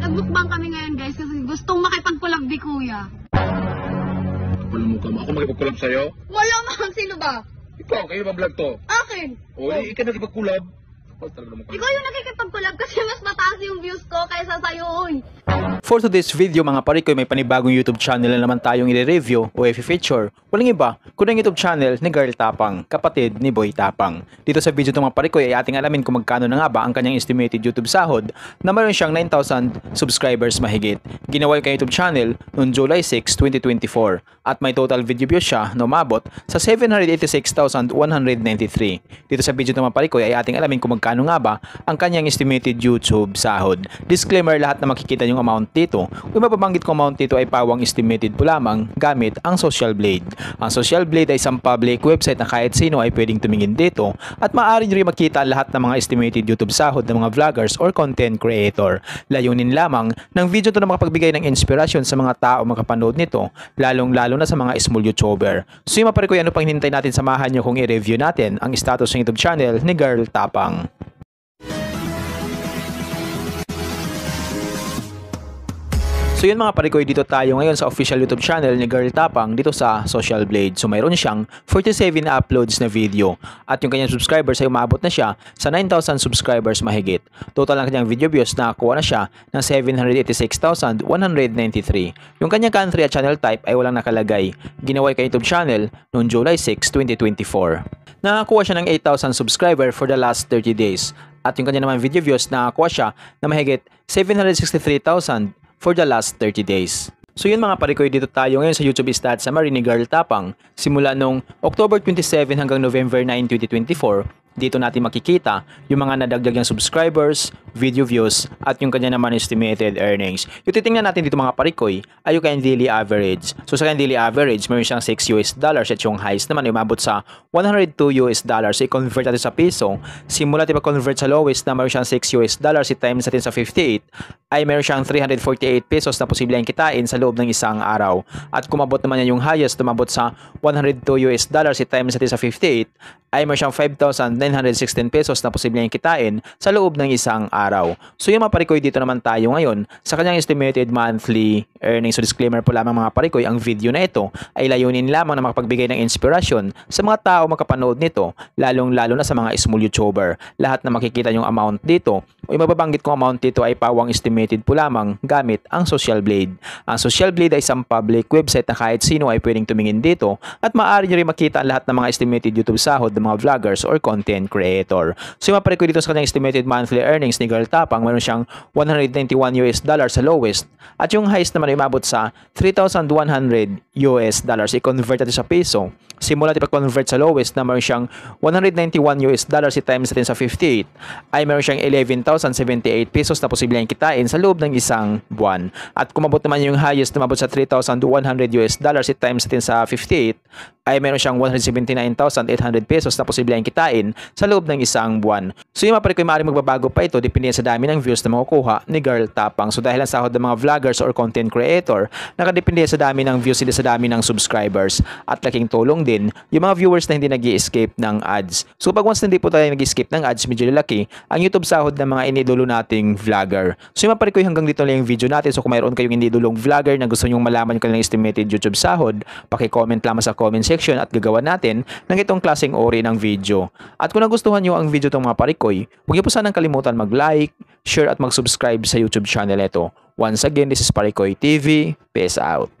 Nagmukbang kami ngayon guys kasi gustong makipag-collab di kuya. Wala mo ka, ako makipag-collab sa'yo? Wala mang sino ba? Ikaw, kayo ba vlog to? Akin. O, ikaw nakipag-collab? Talaga naman Ikaw yung nakikipag-collab kasi mas mataas yung views ko kaysa sa'yo. For today's video mga parikoy, may panibagong YouTube channel na naman tayong i-review o i-feature. Walang iba, kundi ang YouTube channel ni Girl Tapang, kapatid ni Boy Tapang. Dito sa video itong mga parikoy ay ating alamin kung magkano na nga ba ang kanyang estimated YouTube sahod na mayroon siyang 9,000 subscribers mahigit. Ginawa yung YouTube channel noong July 6, 2024 at may total video views siya na umabot sa 786,193. Dito sa video itong mga parikoy ay ating alamin kung magkano nga ba ang kanyang estimated YouTube sahod. Disclaimer, lahat na makikita yung amount dito, kung mapabanggit ko amount dito ay pawang estimated po lamang gamit ang Social Blade. Ang Social Blade ay isang public website na kahit sino ay pwedeng tumingin dito at maaari nyo rin makita lahat ng mga estimated YouTube sahod ng mga vloggers or content creator. Layunin lamang ng video ito na makapagbigay ng inspirasyon sa mga tao makapanood nito, lalong-lalo na sa mga small YouTuber. So yung maparikoy, ano pang hinintay natin, samahan nyo kung i-review natin ang status ng YouTube channel ni Girl Tapang. So yun mga parikoy, dito tayo ngayon sa official YouTube channel ni Girl Tapang dito sa Social Blade. So mayroon siyang 47 na uploads na video at yung kanyang subscribers ay umabot na siya sa 9,000 subscribers mahigit. Total ng kanyang video views nakakuha na siya ng 786,193. Yung kanyang country at channel type ay walang nakalagay. Ginawa yung YouTube channel noong July 6, 2024. Nakakuha siya ng 8,000 subscriber for the last 30 days. At yung kanyang naman video views nakakuha siya na mahigit 763,000 for the last 30 days. So yun mga parikoy, dito tayo ngayon sa YouTube stats summary ni Girl Tapang. Simula nung October 27 hanggang November 9, 2024, dito natin makikita yung mga nadagdag niyang subscribers, video views, at yung kanya naman estimated earnings. Yung titingnan natin dito mga parikoy ay yung kanyang daily average. So sa kanyang daily average, mayroon siyang $6 at yung highest naman ay umabot sa $102. So i-convert natin sa piso. Simula natin mag-convert sa lowest na mayroon siyang $6, i-times natin sa 58, ay mayroon siyang 348 pesos na posibleng kitain sa loob ng isang araw. At kumabot naman yan yung highest, umabot sa $102, i-times natin sa 58, ay mayroon siyang 5,916 pesos na posibleng kitain sa loob ng isang araw. So yung mga parikoy, dito naman tayo ngayon sa kanyang estimated monthly earnings. So disclaimer po lamang mga parikoy, ang video na ito ay layunin lamang na makapagbigay ng inspirasyon sa mga tao makapanood nito, lalong-lalo na sa mga small YouTuber. Lahat na makikita yung amount dito o yung mababanggit kong amount dito ay pawang estimated po lamang gamit ang Social Blade. Ang Social Blade ay isang public website na kahit sino ay pwedeng tumingin dito at maaari nyo rin makita lahat ng mga estimated YouTube sahod ng mga vloggers or content creator. So yung maparikoy dito sa kanyang estimated monthly earnings ni Girl Tapang, mayroon siyang $191 sa lowest at yung highest naman ay umabot sa $3,100. I-convert natin sa piso. Simula natin pag-convert sa lowest na mayroon siyang $191, i-times natin sa 58, ay mayroon siyang 11,078 pesos na posibleng kitain sa loob ng isang buwan. At kumabot naman yung highest na umabot sa $3,100, i-times natin sa 58, ay mayroon siyang 179,800 pesos na posibleng kitain sa loob ng isang buwan. So yung maparikoy, maaaring magbabago pa ito depende sa dami ng views na makukuha ni Girl Tapang. So dahil ang sahod ng mga vloggers or content creator nakadepende sa dami ng views, hindi sa dami ng subscribers. At laking tulong din yung mga viewers na hindi nag-i-escape ng ads. So pag once hindi po tayo nag-i-escape ng ads, medyo lalaki ang YouTube sahod ng mga iniidolo nating vlogger. So yung maparikoy, hanggang dito lang yung video natin. So kung mayroon kayong iniidolong vlogger na gusto nyong malaman yung kanilang estimated YouTube sahod, paki-comment lamang sa comment section at gagawa natin ng itong klaseng ori ng video. At kung nagustuhan nyo ang video itong mga parikoy, huwag niyo po sanang kalimutan mag-like, share at mag-subscribe sa YouTube channel ito. Once again, this is Parikoy TV. Peace out.